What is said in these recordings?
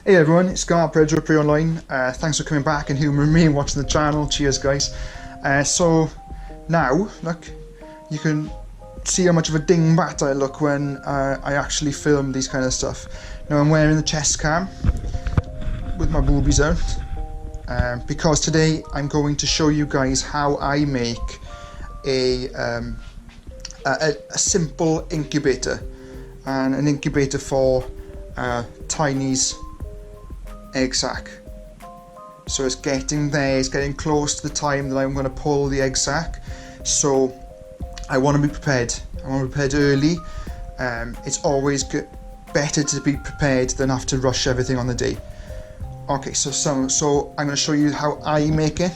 Hey everyone, it's predatororpreyonline. Thanks for coming back and humouring me and watching the channel. Cheers guys. So now, look, you can see how much of a dingbat I look when I actually film these kind of stuff. Now I'm wearing the chest cam with my boobies out because today I'm going to show you guys how I make a simple incubator, and an incubator for Tiny's egg sac. So it's getting there, it's getting close to the time that I'm going to pull the egg sac, so I want to be prepared. I want to be prepared early. It's always better to be prepared than have to rush everything on the day. Okay, so I'm going to show you how I make it.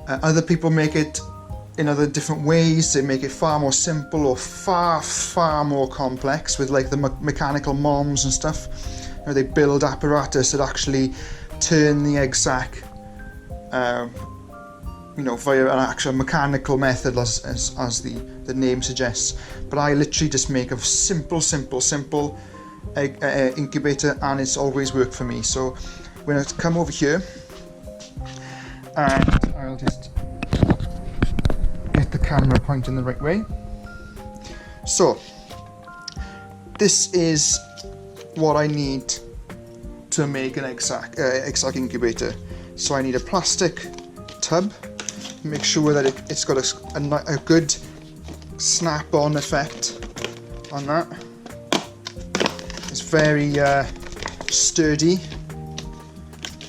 Other people make it in other different ways. They make it far more simple or far more complex with like the mechanical moms and stuff. You know, they build apparatus that actually turn the egg sac, you know, via an actual mechanical method, as the name suggests. But I literally just make a simple egg, incubator, and it's always worked for me. So we're going to come over here, and I'll just get the camera pointing the right way. So this is what I need to make an egg sac incubator. So I need a plastic tub. Make sure that it's got a good snap-on effect on that. It's very sturdy.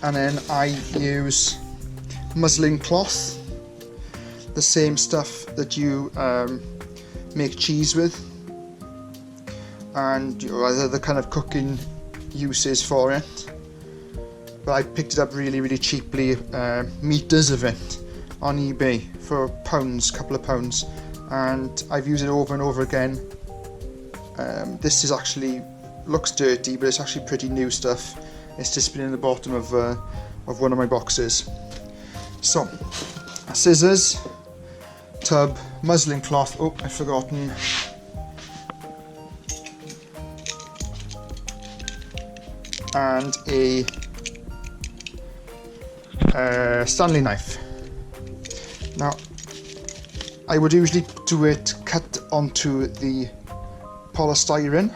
And then I use muslin cloth, the same stuff that you make cheese with, and you know, other kind of cooking uses for it. But I picked it up really cheaply, meters of it on eBay for pounds, couple of pounds, and I've used it over and over again. This is actually looks dirty, but it's actually pretty new stuff. It's just been in the bottom of one of my boxes. So, scissors, tub, muslin cloth. Oh, I've forgotten. And a Stanley knife. Now, I would usually do it cut onto the polystyrene,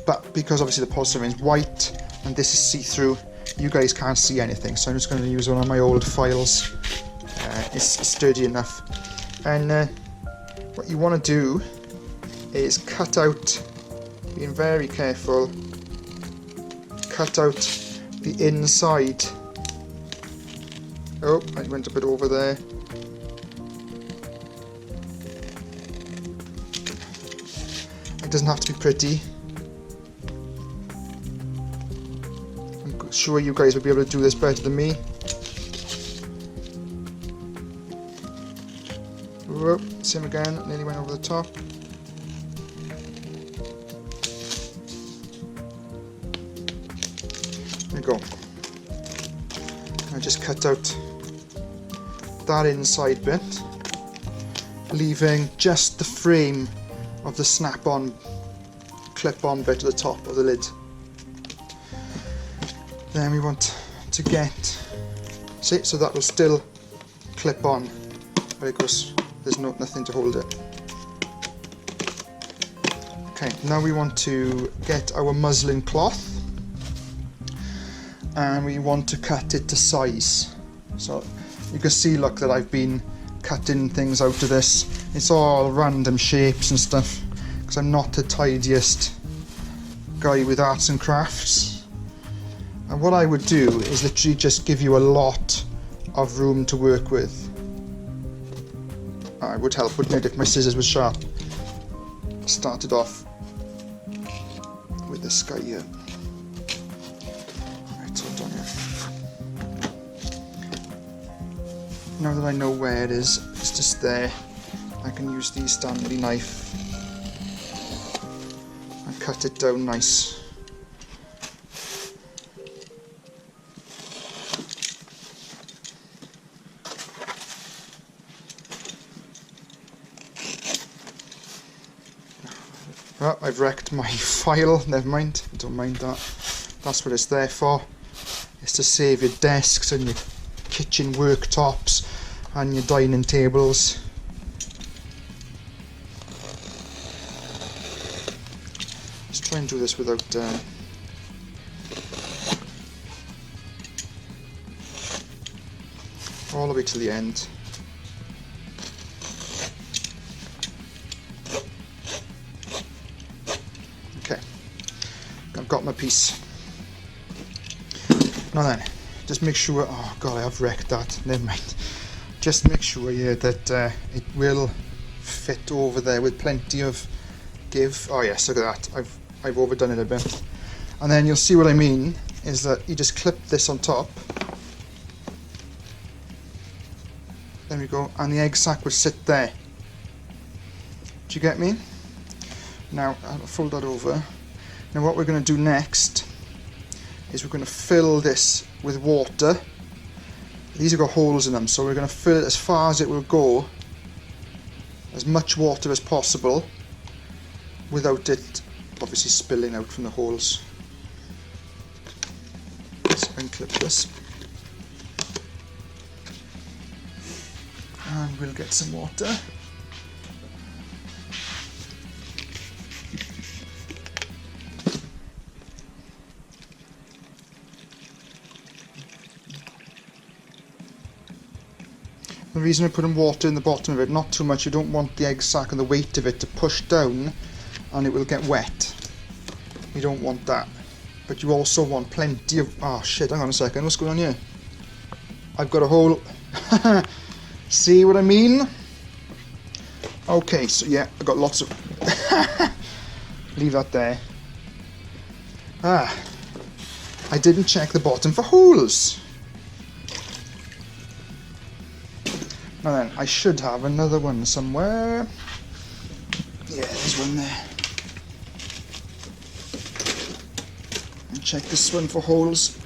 but because obviously the polystyrene is white and this is see-through, you guys can't see anything, so I'm just going to use one of my old files. It's sturdy enough. And what you want to do is cut out, being very careful, cut out the inside. Oh, I went a bit over there. It doesn't have to be pretty. I'm sure you guys will be able to do this better than me. Whoa, same again, nearly went over the top. There we go. I just cut out that inside bit, leaving just the frame of the snap-on, clip-on bit at the top of the lid. Then we want to get, see, so that will still clip on, but of course there's nothing to hold it. Okay, now we want to get our muslin cloth, and we want to cut it to size. So you can see, look, that I've been cutting things out of this. It's all random shapes and stuff because I'm not the tidiest guy with arts and crafts. And what I would do is literally just give you a lot of room to work with. It would help, wouldn't it, if my scissors were sharp. Started off with this guy here. Now that I know where it is, it's just there. I can use the Stanley knife and cut it down nice. Oh, I've wrecked my file, never mind, I don't mind that. That's what it's there for. It's to save your desks and your kitchen worktops and your dining tables. Let's try and do this without all the way to the end. Okay, I've got my piece. Now then, just make sure, oh god, I have wrecked that, never mind. Just make sure here that it will fit over there with plenty of give. Oh yes, look at that, I've overdone it a bit. And then you'll see what I mean, is that you just clip this on top. There we go, and the egg sac would sit there. Do you get me? Now, I'll fold that over. Now what we're going to do next is we're going to fill this with water. These have got holes in them, so we're going to fill it as far as it will go, as much water as possible, without it obviously spilling out from the holes. Let's unclip this. And we'll get some water. The reason we're putting water in the bottom of it, not too much, you don't want the egg sac and the weight of it to push down and it will get wet. You don't want that. But you also want plenty of... oh shit, hang on a second, what's going on here? I've got a hole. See what I mean? Okay, so yeah, I've got lots of... leave that there. I didn't check the bottom for holes. Now then, I should have another one somewhere. Yeah, there's one there. And check this one for holes.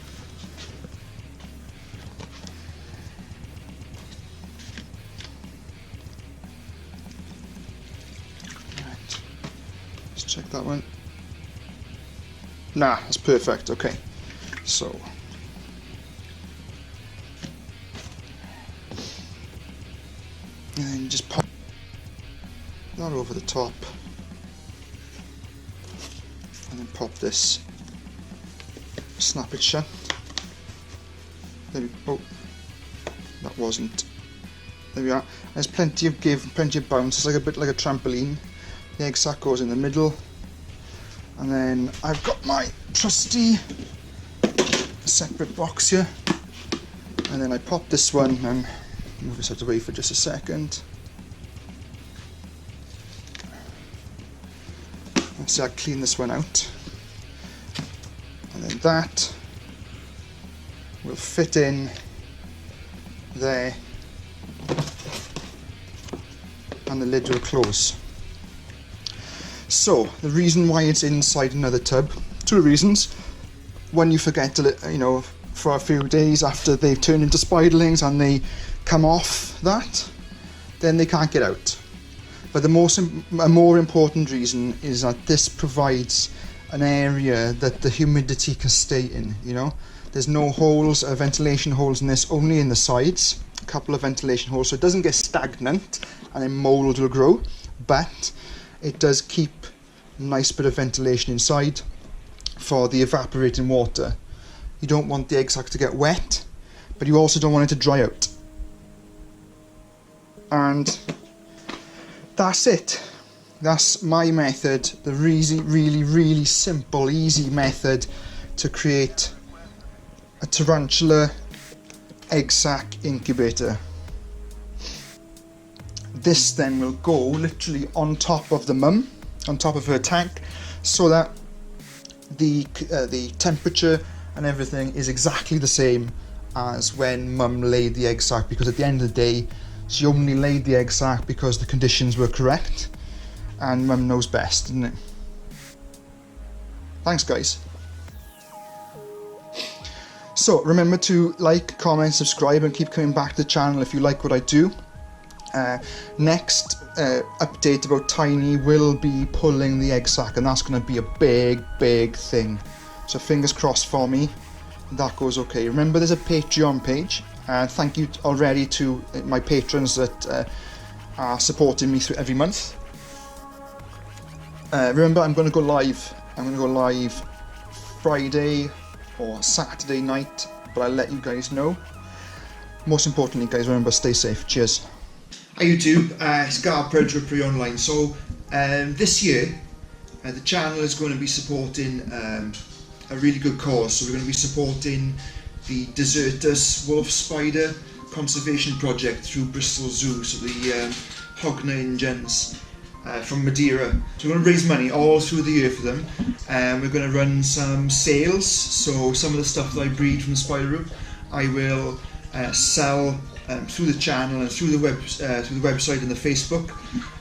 Right. Let's check that one. Nah, that's perfect. Okay. So... and then just pop that over the top, and then pop this, snap it shut. There we go. Oh, that wasn't. There we are. There's plenty of give, plenty of bounce. It's like a bit like a trampoline. The egg sac goes in the middle, and then I've got my trusty separate box here, and then I pop this one and move this out of the way for just a second. Let's see, I'll clean this one out. And then that will fit in there. And the lid will close. So, the reason why it's inside another tub, two reasons. One, you forget to, you know, for a few days after they've turned into spiderlings and they come off that, then they can't get out. But a more important reason is that this provides an area that the humidity can stay in, you know. There's no holes, ventilation holes in this, only in the sides, a couple of ventilation holes, so it doesn't get stagnant and then mold will grow, but it does keep a nice bit of ventilation inside for the evaporating water. You don't want the egg sac to get wet, but you also don't want it to dry out. And that's it. That's my method, the really simple, easy method to create a tarantula egg sac incubator. This then will go literally on top of the mum, on top of her tank, so that the temperature and everything is exactly the same as when mum laid the egg sac, because at the end of the day she only laid the egg sac because the conditions were correct, and mum knows best, isn't it? Thanks guys. So remember to like, comment, subscribe and keep coming back to the channel if you like what I do. Next update about Tiny will be pulling the egg sac, and that's going to be a big thing. So fingers crossed for me that goes okay. Remember, there's a Patreon page, and thank you already to my patrons that are supporting me through every month. Remember, I'm going to go live. I'm going to go live Friday or Saturday night, but I'll let you guys know. Most importantly, guys, remember, stay safe. Cheers. Hi YouTube, it's predatororpreyonline. So this year, the channel is going to be supporting a really good cause. So we're going to be supporting the desertus wolf spider conservation project through Bristol Zoo. So the Hogna Ingens from Madeira. So we're going to raise money all through the year for them. We're going to run some sales. So some of the stuff that I breed from the spider room, I will sell through the channel and through the website and the Facebook.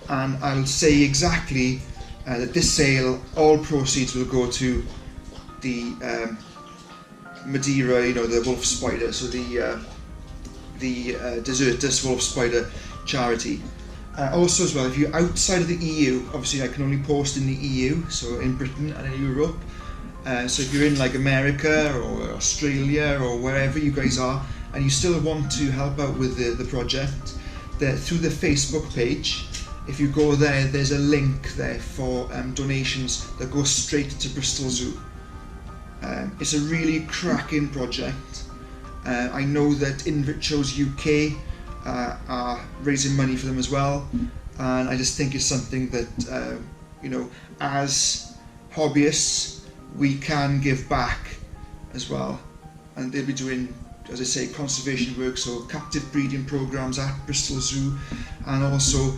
And I'll say exactly that this sale, all proceeds will go to the Madeira, the wolf spider, so the desertus wolf spider charity. Also as well, if you're outside of the EU, obviously I can only post in the EU, so in Britain and in Europe. So if you're in like America or Australia or wherever you guys are, and you still want to help out with the project, through the Facebook page, if you go there, there's a link there for donations that go straight to Bristol Zoo. It's a really cracking project. I know that InVitros UK are raising money for them as well, and I just think it's something that as hobbyists we can give back as well, and they'll be doing, as I say, conservation work, so captive breeding programs at Bristol Zoo, and also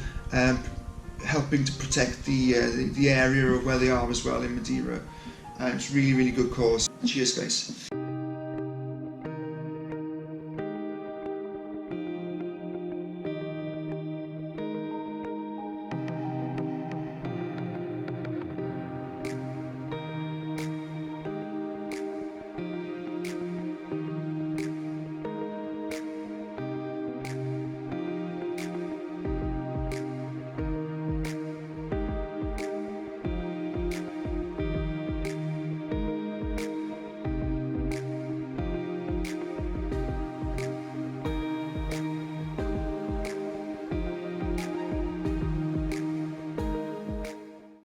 helping to protect the area of where they are as well in Madeira. It's really, really good cause. Cheers guys.